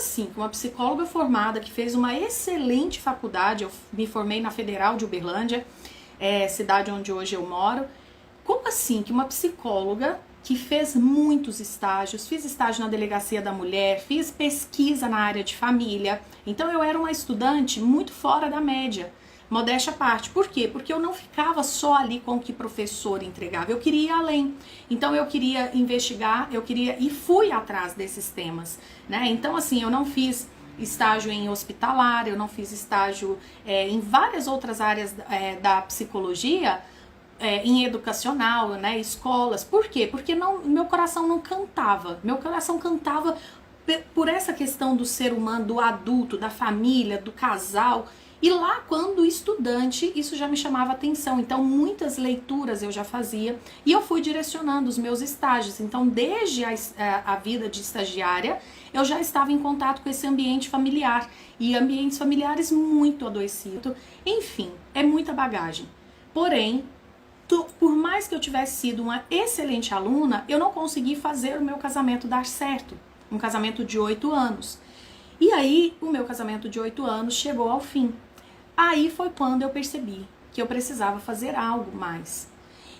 assim que uma psicóloga formada, que fez uma excelente faculdade, eu me formei na Federal de Uberlândia, cidade onde hoje eu moro, como assim que uma psicóloga que fez muitos estágios, fiz estágio na Delegacia da Mulher, fiz pesquisa na área de família, então eu era uma estudante muito fora da média, modéstia à parte. Por quê? Porque eu não ficava só ali com o que professor entregava, eu queria ir além. Então eu queria investigar, e fui atrás desses temas, né? Então assim, eu não fiz estágio em hospitalar, eu não fiz estágio em várias outras áreas da psicologia, em educacional, né, escolas. Por quê? Porque meu coração não cantava. Meu coração cantava por essa questão do ser humano, do adulto, da família, do casal. E lá, quando estudante, isso já me chamava atenção. Então, muitas leituras eu já fazia e eu fui direcionando os meus estágios. Então, desde a vida de estagiária, eu já estava em contato com esse ambiente familiar. E ambientes familiares muito adoecidos. Enfim, é muita bagagem. Porém, por mais que eu tivesse sido uma excelente aluna, eu não consegui fazer o meu casamento dar certo. Um casamento de 8 anos. E aí, o meu casamento de 8 anos chegou ao fim. Aí foi quando eu percebi que eu precisava fazer algo mais.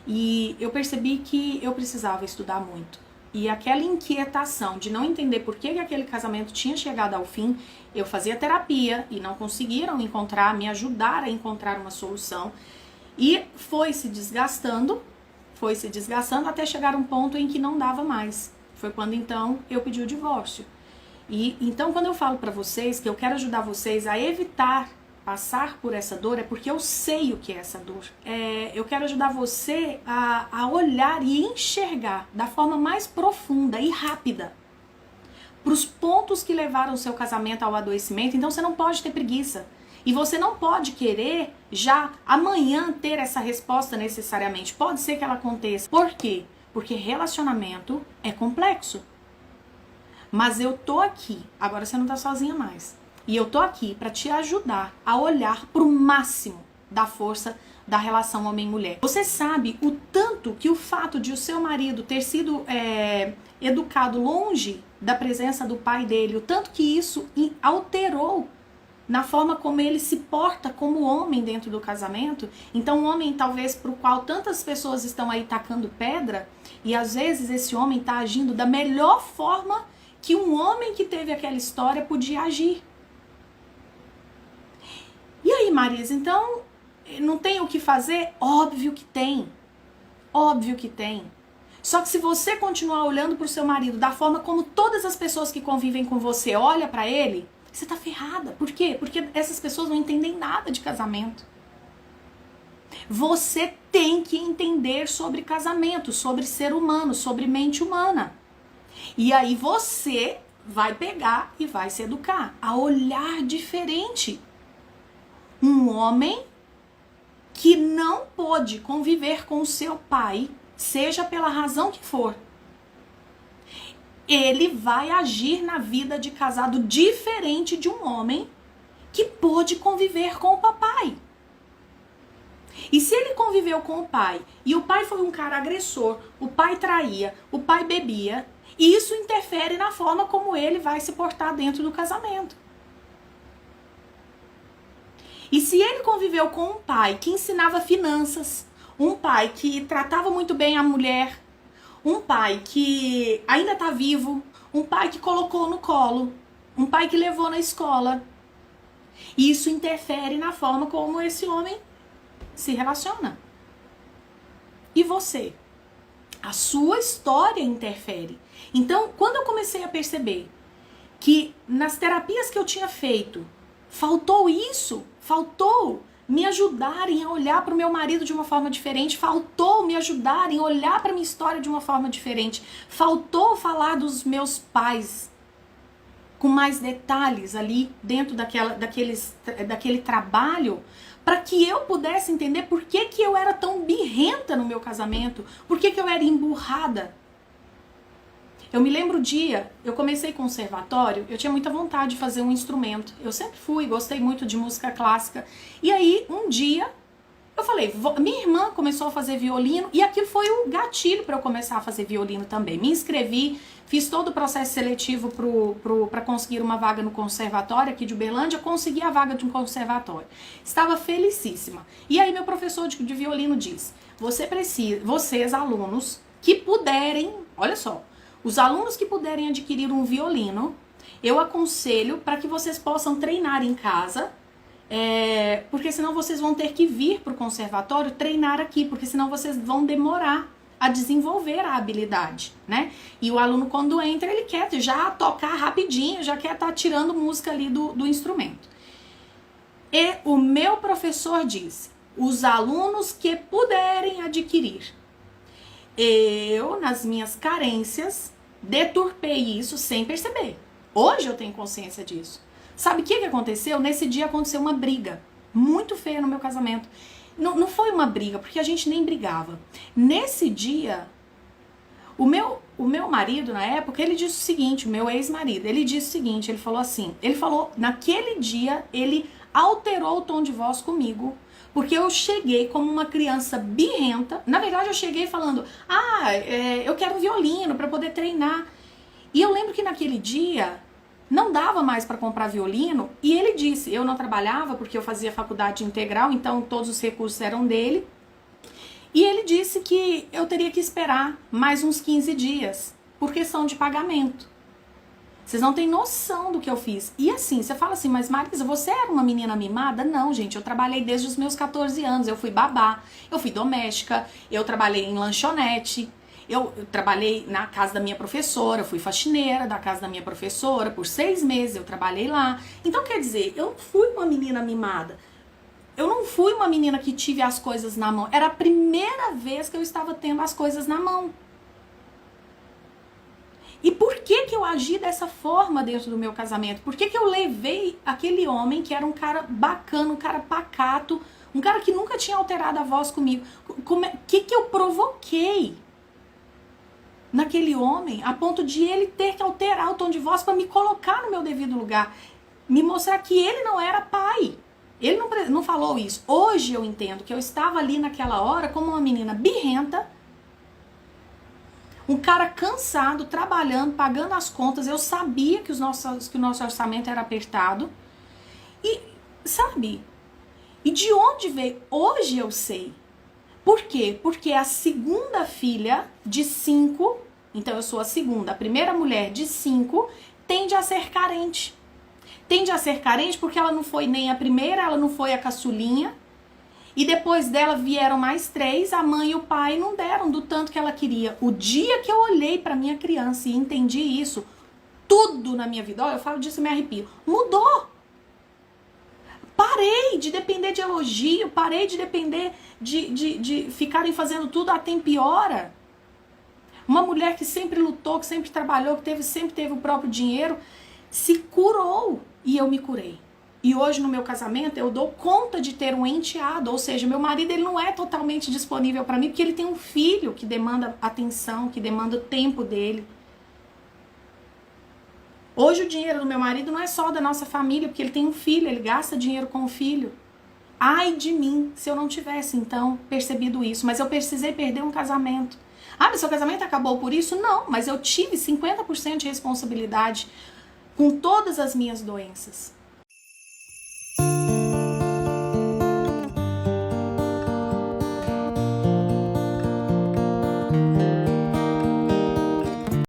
E eu percebi que eu precisava estudar muito. E aquela inquietação de não entender por que aquele casamento tinha chegado ao fim, eu fazia terapia e não conseguiram me ajudar a encontrar uma solução. E foi se desgastando até chegar um ponto em que não dava mais. Foi quando então eu pedi o divórcio. E então quando eu falo pra vocês que eu quero ajudar vocês a evitar passar por essa dor, é porque eu sei o que é essa dor. Eu quero ajudar você a olhar e enxergar da forma mais profunda e rápida para os pontos que levaram o seu casamento ao adoecimento. Então você não pode ter preguiça. E você não pode querer já amanhã ter essa resposta necessariamente. Pode ser que ela aconteça. Por quê? Porque relacionamento é complexo. Mas eu tô aqui. Agora você não tá sozinha mais. E eu tô aqui para te ajudar a olhar pro máximo da força da relação homem-mulher. Você sabe o tanto que o fato de o seu marido ter sido educado longe da presença do pai dele, o tanto que isso alterou na forma como ele se porta como homem dentro do casamento. Então um homem talvez pro qual tantas pessoas estão aí tacando pedra, e às vezes esse homem tá agindo da melhor forma que um homem que teve aquela história podia agir. E aí, Marisa, então não tem o que fazer? Óbvio que tem. Óbvio que tem. Só que se você continuar olhando pro seu marido da forma como todas as pessoas que convivem com você olham pra ele, você tá ferrada. Por quê? Porque essas pessoas não entendem nada de casamento. Você tem que entender sobre casamento, sobre ser humano, sobre mente humana. E aí você vai pegar e vai se educar a olhar diferente. Um homem que não pôde conviver com o seu pai, seja pela razão que for, ele vai agir na vida de casado diferente de um homem que pôde conviver com o papai. E se ele conviveu com o pai, e o pai foi um cara agressor, o pai traía, o pai bebia, isso interfere na forma como ele vai se portar dentro do casamento. E se ele conviveu com um pai que ensinava finanças, um pai que tratava muito bem a mulher, um pai que ainda está vivo, um pai que colocou no colo, um pai que levou na escola, isso interfere na forma como esse homem se relaciona. E você? A sua história interfere. Então, quando eu comecei a perceber que nas terapias que eu tinha feito, faltou isso, faltou me ajudarem a olhar para o meu marido de uma forma diferente, faltou me ajudarem a olhar para a minha história de uma forma diferente, faltou falar dos meus pais com mais detalhes ali dentro daquele trabalho, para que eu pudesse entender por que eu era tão birrenta no meu casamento, por que eu era emburrada. Eu me lembro o dia, eu comecei conservatório, eu tinha muita vontade de fazer um instrumento. Eu sempre gostei muito de música clássica. E aí, um dia, Eu falei, minha irmã começou a fazer violino e aquilo foi o gatilho para eu começar a fazer violino também. Me inscrevi, fiz todo o processo seletivo para conseguir uma vaga no conservatório aqui de Uberlândia, consegui a vaga de um conservatório. Estava felicíssima. E aí meu professor de violino disse, vocês alunos que puderem, olha só, os alunos que puderem adquirir um violino, eu aconselho para que vocês possam treinar em casa, porque senão vocês vão ter que vir para o conservatório treinar aqui, porque senão vocês vão demorar a desenvolver a habilidade, né? E o aluno quando entra, ele quer já tocar rapidinho, já quer estar tirando música ali do instrumento. E o meu professor disse, os alunos que puderem adquirir. Eu, nas minhas carências, deturpei isso sem perceber. Hoje eu tenho consciência disso. Sabe o que aconteceu? Nesse dia aconteceu uma briga muito feia no meu casamento. Não foi uma briga, porque a gente nem brigava. Nesse dia, o meu marido, na época, ele disse o seguinte, o meu ex-marido, ele disse o seguinte, ele falou, naquele dia, ele alterou o tom de voz comigo, porque eu cheguei como uma criança birrenta. Na verdade, eu cheguei falando, eu quero um violino para poder treinar. E eu lembro que naquele dia não dava mais para comprar violino, e ele disse, eu não trabalhava porque eu fazia faculdade integral, então todos os recursos eram dele, e ele disse que eu teria que esperar mais uns 15 dias, por questão de pagamento. Vocês não têm noção do que eu fiz. E assim, você fala assim, mas Marisa, você era uma menina mimada? Não, gente, eu trabalhei desde os meus 14 anos, eu fui babá, eu fui doméstica, eu trabalhei em lanchonete, eu trabalhei na casa da minha professora, fui faxineira da casa da minha professora, por 6 meses eu trabalhei lá. Então, quer dizer, eu não fui uma menina mimada. Eu não fui uma menina que tive as coisas na mão. Era a primeira vez que eu estava tendo as coisas na mão. E por que eu agi dessa forma dentro do meu casamento? Por que eu levei aquele homem que era um cara bacana, um cara pacato, um cara que nunca tinha alterado a voz comigo? O que eu provoquei naquele homem, a ponto de ele ter que alterar o tom de voz para me colocar no meu devido lugar, me mostrar que ele não era pai. Ele não falou isso. Hoje eu entendo que eu estava ali naquela hora como uma menina birrenta, um cara cansado, trabalhando, pagando as contas. Eu sabia que o nosso orçamento era apertado. E, sabe? E de onde veio? Hoje eu sei. Por quê? Porque a segunda filha de 5, então eu sou a segunda, a primeira mulher de 5, tende a ser carente. Tende a ser carente porque ela não foi nem a primeira, ela não foi a caçulinha. E depois dela vieram mais 3, a mãe e o pai não deram do tanto que ela queria. O dia que eu olhei para minha criança e entendi isso, tudo na minha vida, olha, eu falo disso e me arrepio, mudou. Parei de depender de elogio, parei de depender de ficarem fazendo tudo a tempo e hora. Uma mulher que sempre lutou, que sempre trabalhou, que sempre teve o próprio dinheiro, se curou e eu me curei. E hoje no meu casamento eu dou conta de ter um enteado, ou seja, meu marido ele não é totalmente disponível para mim porque ele tem um filho que demanda atenção, que demanda o tempo dele. Hoje o dinheiro do meu marido não é só da nossa família, porque ele tem um filho, ele gasta dinheiro com o filho. Ai de mim, se eu não tivesse, então, percebido isso. Mas eu precisei perder um casamento. Mas seu casamento acabou por isso? Não, mas eu tive 50% de responsabilidade com todas as minhas doenças.